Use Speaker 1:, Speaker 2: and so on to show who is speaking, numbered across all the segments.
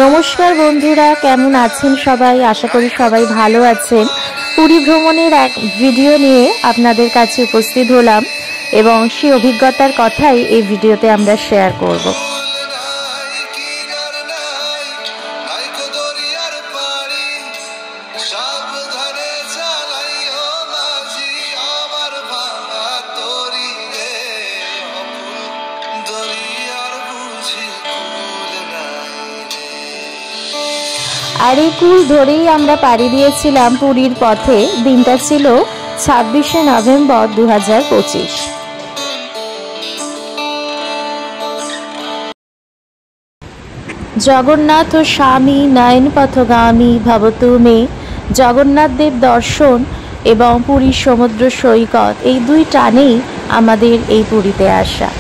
Speaker 1: নমস্কার বন্ধুরা, কেমন আছেন সবাই? আশা করি সবাই ভালো আছেন। পুরী ভ্রমণের এক ভিডিও নিয়ে আপনাদের কাছে উপস্থিত হলাম এবং সেই অভিজ্ঞতার কথাই এই ভিডিওতে আমরা শেয়ার করব। আর এই কুল ধরেই আমরা পাড়ি দিয়েছিলাম পুরীর পথে। দিনটা ছিল 26শে নভেম্বর 2025। জগন্নাথ ও স্বামী নয়ন পথগামী ভবতু মে। জগন্নাথ দেব দর্শন এবং পুরীর সমুদ্র সৈকত, এই দুই টানেই আমাদের এই পুরীতে আসা।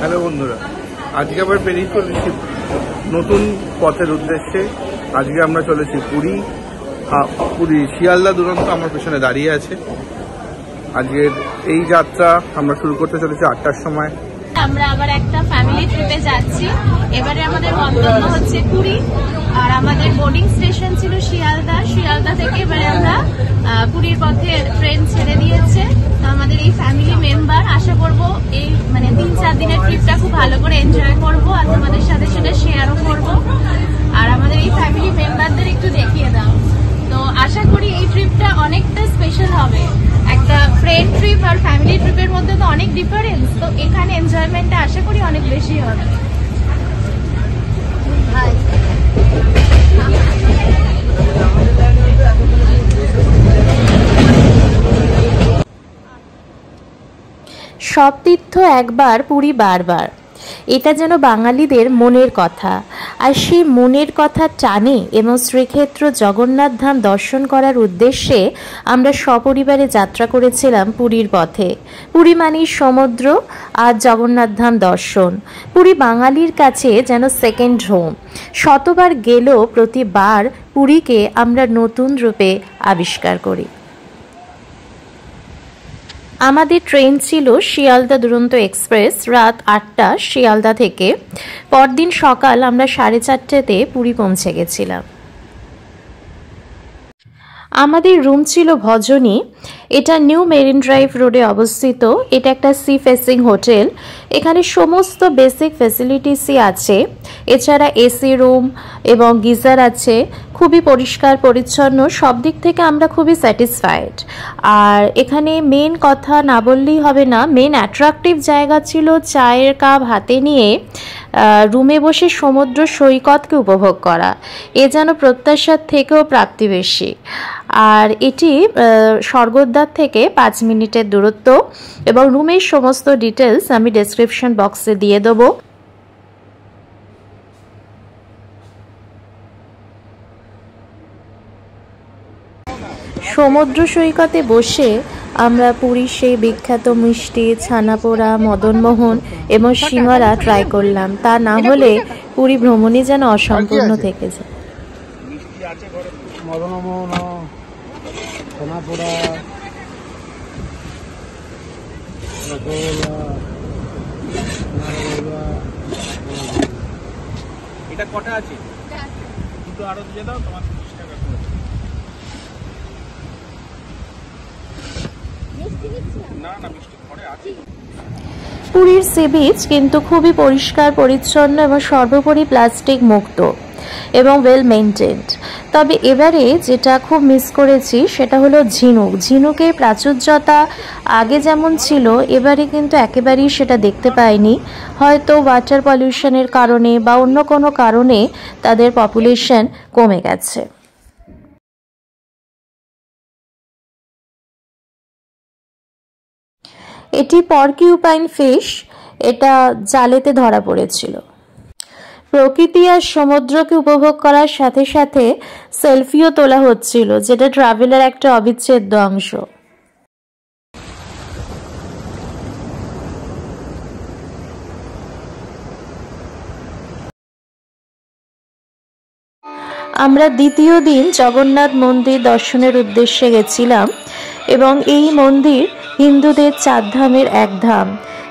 Speaker 2: হ্যালো বন্ধুরা, আজকে আবার বেরিয়ে চলেছি নতুন পথের উদ্দেশ্যে। আজকে আমরা চলেছি পুরী শিয়ালদা দুরন্ত আমার পেছনে দাঁড়িয়ে আছে। আজকের এই যাত্রা আমরা শুরু করতে চলেছি 8টার সময়।
Speaker 3: আমরা আবার একটা ফ্যামিলি ট্রিপে যাচ্ছি। এবারে আমাদের গন্তব্য হচ্ছে পুরী, আর আমাদের বোর্ডিং স্টেশন ছিল শিয়ালদা থেকে এবারে আমরা পুরীর পথে ট্রেন ছেড়ে দিয়েছে। তো আমাদের এই ফ্যামিলি মেম্বার, আশা করব এই 3-4 দিনের ট্রিপটা খুব ভালো করে এনজয় করব আর তোমাদের সাথে সেটা শেয়ারও করব। আর আমাদের এই ফ্যামিলি মেম্বারদের একটু দেখিয়ে দাও। তো আশা করি এই ট্রিপটা অনেকটা স্পেশাল হবে। একটা ফ্রেন্ড ট্রিপ আর ফ্যামিলি ট্রিপের মধ্যে তো অনেক ডিফারেন্স, তো এখানে এনজয়মেন্টটা আশা করি অনেক বেশি হবে।
Speaker 1: সব তীর্থ একবার, পুরী বারবার, এটা যেন বাঙালিদের মনের কথা। আর সেই মনের কথা টানে এবং শ্রীক্ষেত্র জগন্নাথ ধাম দর্শন করার উদ্দেশ্যে আমরা সপরিবারে যাত্রা করেছিলাম পুরীর পথে। পুরী মানেই সমুদ্র আর জগন্নাথ ধাম দর্শন। পুরী বাঙালির কাছে যেন সেকেন্ড হোম। শতবার গেলেও প্রতিবার পুরীকে আমরা নতুন রূপে আবিষ্কার করি। আমাদের ট্রেন ছিল শিয়ালদা দুরন্ত এক্সপ্রেস, রাত 8টা শিয়ালদা থেকে। পরদিন সকাল আমরা 4:30তে পুরী পৌঁছে গেছিলাম। আমাদের রুম ছিল ভজনী। এটা নিউ মেরিন ড্রাইভ রোডে অবস্থিত। এটা একটা সি ফেসিং হোটেল। এখানে সমস্ত বেসিক ফ্যাসিলিটিসই আছে। এছাড়া এসি রুম এবং গিজার আছে। খুবই পরিষ্কার পরিচ্ছন্ন, সব দিক থেকে আমরা খুবই স্যাটিসফাইড। আর এখানে মেন কথা না বললেই হবে না, মেন অ্যাট্রাকটিভ জায়গা ছিল চায়ের কাপ হাতে নিয়ে রুমে বসে সমুদ্র সৈকতকে উপভোগ করা। এ যেন প্রত্যাশার থেকেও প্রাপ্তি বেশি। আর এটি স্বর্গদ্বার থেকে 5 মিনিটের দূরত্ব এবং রুমের সমস্ত ডিটেলস আমি ডেসক্রিপশন বক্সে দিয়ে দেবো। সমুদ্র সৈকতে বসে আমরা পুরীর সেই বিখ্যাত মিষ্টি, ছানাপোড়া, মদনমোহন এবং সিঙ্গারা ট্রাই করলাম। তা না হলে পুরী ভ্রমণই যেন অসম্পূর্ণ থেকে যায়।
Speaker 2: এটা কটা আছে? দুটো আরো দিয়ে দাও, তোমার 30 টাকা করে। না না, মিষ্টি পরে আছে।
Speaker 1: পুরীর সি বিচ কিন্তু খুবই পরিষ্কার পরিচ্ছন্ন এবং সর্বোপরি প্লাস্টিক মুক্ত এবং ওয়েল মেনটেন্ড। তবে এবারে যেটা খুব মিস করেছি সেটা হলো ঝিনুকের প্রাচুর্যতা আগে যেমন ছিল এবারে কিন্তু একেবারেই সেটা দেখতে পাইনি। হয়তো ওয়াটার পলিউশনের কারণে বা অন্য কোনো কারণে তাদের পপুলেশন কমে গেছে। এটি পর্কিউপাইন ফিশ, এটা জালেতে ধরা পড়েছিল। প্রকৃতি আর সমুদ্রকে উপভোগ করার সাথে সাথে সেলফিও তোলা হচ্ছিল, যেটা ট্রাভেলের একটা অবিচ্ছেদ্য অংশ। আমরা দ্বিতীয় দিন জগন্নাথ মন্দির দর্শনের উদ্দেশ্যে গেছিলাম এবং এই মন্দির হিন্দুদের 4 ধামের এক ধাম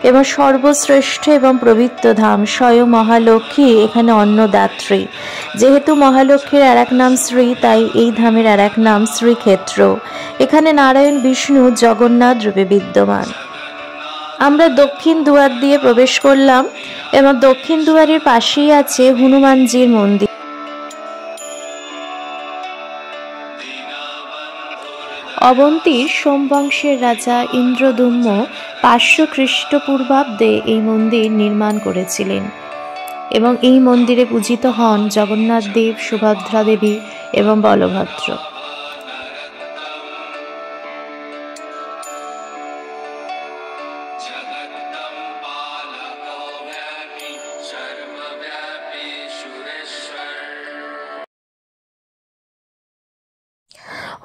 Speaker 1: এবং সর্বশ্রেষ্ঠ এবং পবিত্র ধাম। স্বয়ং মহালক্ষ্মী এখানে অন্নদাত্রী। যেহেতু মহালক্ষ্মীর আর এক নাম শ্রী, তাই এই ধামের আর এক নাম শ্রীক্ষেত্র। এখানে নারায়ণ বিষ্ণু জগন্নাথ রূপে বিদ্যমান। আমরা দক্ষিণ দুয়ার দিয়ে প্রবেশ করলাম এবং দক্ষিণ দুয়ারের পাশেই আছে হনুমানজির মন্দির। অবন্তীর সোমবংশের রাজা ইন্দ্রদুম্ন 500 খ্রিস্টপূর্বাব্দে এই মন্দির নির্মাণ করেছিলেন এবং এই মন্দিরে পূজিত হন জগন্নাথ দেব, সুভদ্রা দেবী এবং বলভদ্র।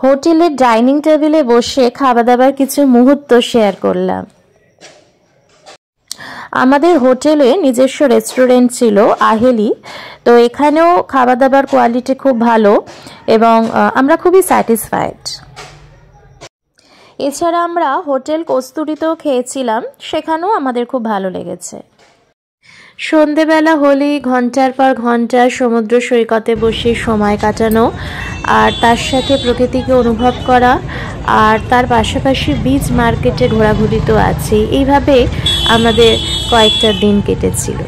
Speaker 1: হোটেলের ডাইনিং টেবিলে বসে খাওয়া দাবার কিছু মুহূর্ত শেয়ার করলাম। আমাদের হোটেলে নিজস্ব রেস্টুরেন্ট ছিল আহেলি, তো এখানেও খাওয়া দাবার কোয়ালিটি খুব ভালো এবং আমরা খুবই স্যাটিসফাইড। এছাড়া আমরা হোটেল কস্তুরীতেও খেয়েছিলাম, সেখানেও আমাদের খুব ভালো লেগেছে। সন্ধেবেলা হলেই ঘন্টার পর ঘন্টা সমুদ্র সৈকতে বসে সময় কাটানো আর তার সাথে প্রকৃতিকে অনুভব করা, আর তার পাশাপাশি বীচ মার্কেটে ঘোরাঘুরি তো আছে। এইভাবে আমাদের কয়েকটা দিন কেটেছিল।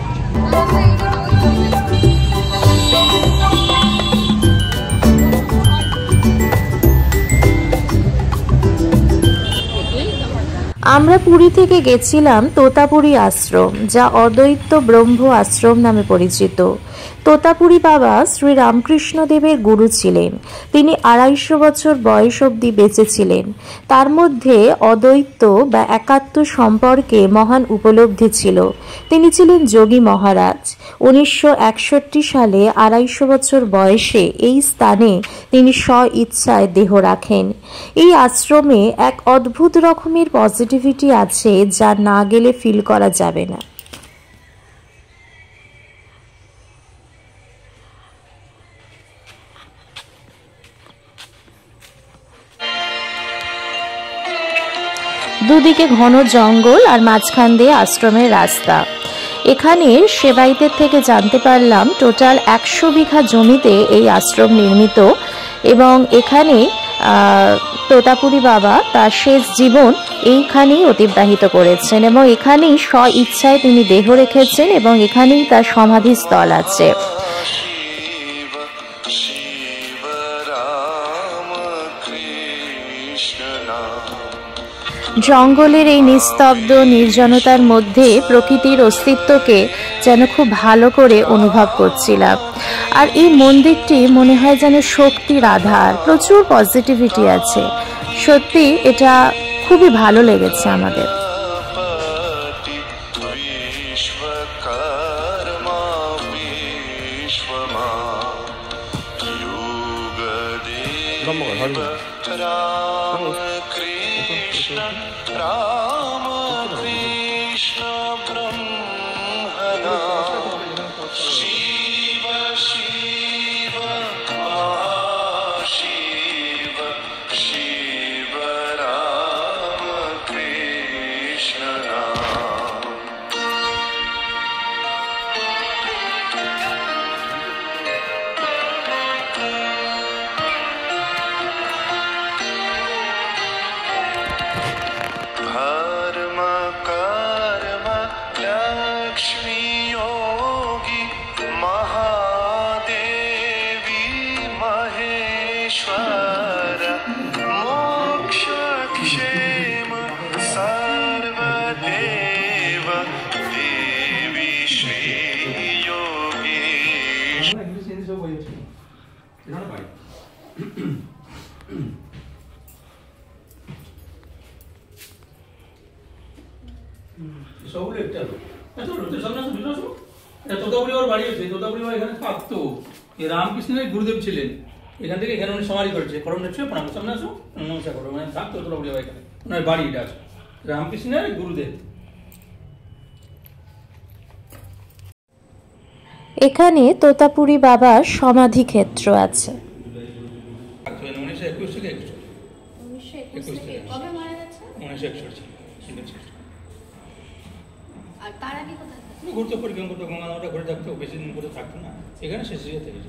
Speaker 1: আমরা পুরী থেকে গেছিলাম তোতাপুরী আশ্রম, যা অদ্বৈত ব্রহ্ম আশ্রম নামে পরিচিত। তোতাপুরী বাবা শ্রী রামকৃষ্ণ দেবের গুরু ছিলেন। তিনি 250 বছর বয়স অবধি বেঁচে ছিলেন। তার মধ্যে অদ্বৈত বা একাত্ম সম্পর্কে মহান উপলব্ধি ছিল। তিনি ছিলেন যোগী মহারাজ। 1961 সালে 250 বছর বয়সে এই স্থানে তিনি স্ব ইচ্ছায় দেহ রাখেন। এই আশ্রমে এক অদ্ভুত রকমের পজিটিভিটি আছে, যা না গেলে ফিল করা যাবে না। দুদিকে ঘন জঙ্গল আর মাঝখান দিয়ে আশ্রমের রাস্তা। এখানে সেবাইতের থেকে জানতে পারলাম টোটাল 100 বিঘা জমিতে এই আশ্রম নির্মিত এবং এখানে তোতাপুরী বাবা তার শেষ জীবন এইখানেই অতিবাহিত করেছেন এবং এখানেই স্ব ইচ্ছায় তিনি দেহ রেখেছেন এবং এখানেই তার সমাধিস্থল আছে। জঙ্গলের এই নিস্তব্ধ নির্জনতার মধ্যে প্রকৃতির অস্তিত্বকে যেন খুব ভালো করে অনুভব করছিলাম। আর এই মন্দিরটি মনে হয় যেন শক্তির আধার, প্রচুর পজিটিভিটি আছে। সত্যি এটা খুবই ভালো লেগেছে আমাদের।
Speaker 4: राम कृष्ण ब्रह्मणा शिव शिव महाशिव शिव राम कृष्ण राम। धर्म कर्म लक्ष्मी योगी महादेवी महेश्वर मोक्ष क्षेम सर्वदेव देवी श्री योगेश।
Speaker 5: সবগুলো একটা আচ্ছা সামনে আসো ভিতরে আসো। তোতাপুরি ওর বাড়ি হচ্ছে, তোতাপুরি এখানে থাকতো। রামকৃষ্ণের গুরুদেব ছিলেন, এখান থেকে এখানে উনি সমাধি করেছে। করণ হচ্ছে প্রণাম, সামনে আসো, নমস্কার করো। মানে থাকতো তোতাপুরি এখানে, ওনার বাড়ি এটা আছে, রামকৃষ্ণের গুরুদেব।
Speaker 1: এখানে তোতাপুরি বাবার সমাধি ক্ষেত্র আছে।
Speaker 5: 1921 থেকে 21 থেকে
Speaker 3: কবে মারা গেছে?
Speaker 5: 1961
Speaker 3: আর তার আগে কোথায় থাকতো?
Speaker 5: ঘুরতে পরিক্রমা করতো, গঙ্গা ঘুরে থাকতো, বেশি দিন করে থাকতো না এখানে, শেষ থেকে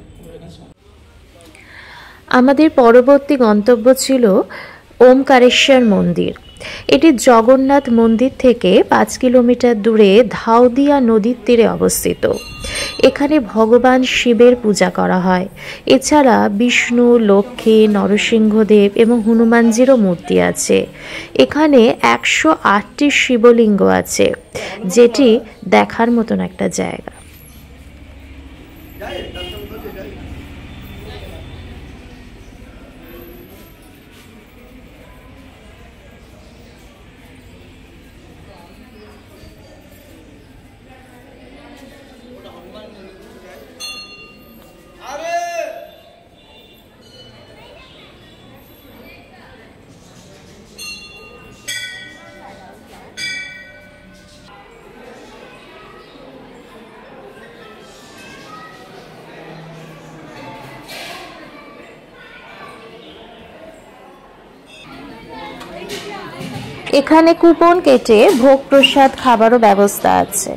Speaker 1: আমাদের পরবর্তী গন্তব্য ছিল ওমকারেশ্বর মন্দির। এটি জগন্নাথ মন্দির থেকে 5 কিলোমিটার দূরে ধাউদিয়া নদীর তীরে অবস্থিত। এখানে ভগবান শিবের পূজা করা হয়। এছাড়া বিষ্ণু, লক্ষ্মী, নরসিংহদেব এবং হনুমানজিরও মূর্তি আছে। এখানে 108টি শিবলিঙ্গ আছে, যেটি দেখার মতন একটা জায়গা। এখানে কুপন কেটে ভোগ প্রসাদ খাবারও ব্যবস্থা আছে।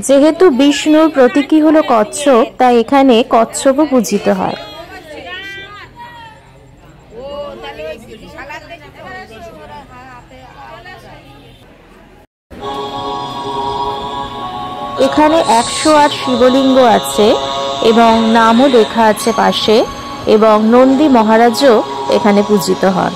Speaker 1: যেহেতু বিষ্ণুর প্রতীকী হলো কচ্ছপ, তাই এখানে কচ্ছপও পূজিত হয়। এখানে 108 শিবলিঙ্গ আছে এবং নামও লেখা আছে পাশে, এবং নন্দী মহারাজও এখানে পূজিত হন।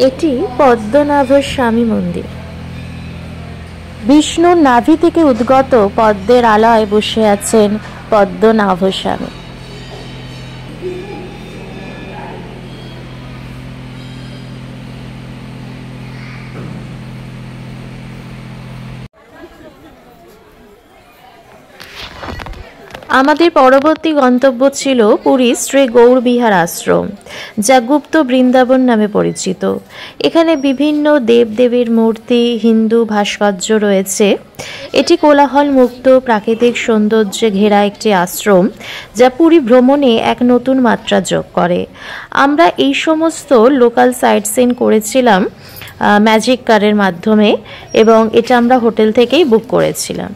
Speaker 1: এটি পদ্মনাভ স্বামী মন্দির। বিষ্ণুর নাভি থেকে উদ্গত পদ্মের আলয় বসে আছেন পদ্মনাভ স্বামী। আমাদের পরবর্তী গন্তব্য ছিল পুরী শ্রী গৌরবিহার আশ্রম, যা গুপ্ত বৃন্দাবন নামে পরিচিত। এখানে বিভিন্ন দেবদেবীর মূর্তি, হিন্দু ভাস্কর্য রয়েছে। এটি কোলাহল মুক্ত প্রাকৃতিক সৌন্দর্যে ঘেরা একটি আশ্রম, যা পুরী ভ্রমণে এক নতুন মাত্রা যোগ করে। আমরা এই সমস্ত লোকাল সাইট সিন করেছিলাম ম্যাজিক কারের মাধ্যমে, এবং এটা আমরা হোটেল থেকেই বুক করেছিলাম।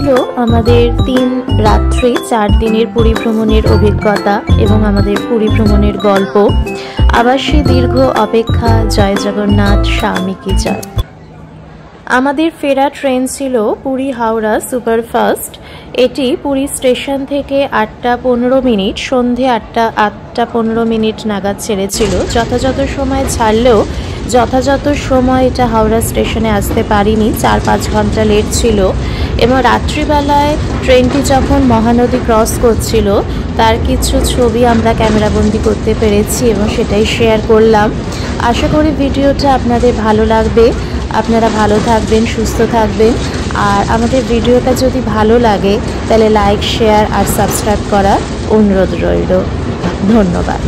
Speaker 1: ছিল আমাদের 3 রাত্রি 4 দিনের পুরী ভ্রমণের অভিজ্ঞতা এবং আমাদের পুরী ভ্রমণের গল্প। আবার সে দীর্ঘ অপেক্ষা। জয় জগন্নাথ, স্বামী কি জয়। আমাদের ফেরা ট্রেন ছিল পুরী হাওড়া সুপারফাস্ট। এটি পুরী স্টেশন থেকে 8টা 15 মিনিট, সন্ধে 8টা 15 মিনিট নাগাদ ছেড়েছিল। যথাযথ সময় ছাড়লেও যথাযথ সময় এটা হাওড়া স্টেশনে আসতে পারিনি, 4-5 ঘন্টা লেট ছিল। এবং রাত্রিবেলায় ট্রেনটি যখন মহানদী ক্রস করছিল তার কিছু ছবি আমরা ক্যামেরাবন্দি করতে পেরেছি এবং সেটাই শেয়ার করলাম। আশা করি ভিডিওটা আপনাদের ভালো লাগবে। আপনারা ভালো থাকবেন, সুস্থ থাকবেন। আর আমাদের ভিডিওটা যদি ভালো লাগে তাহলে লাইক, শেয়ার আর সাবস্ক্রাইব করার অনুরোধ রইল। ধন্যবাদ।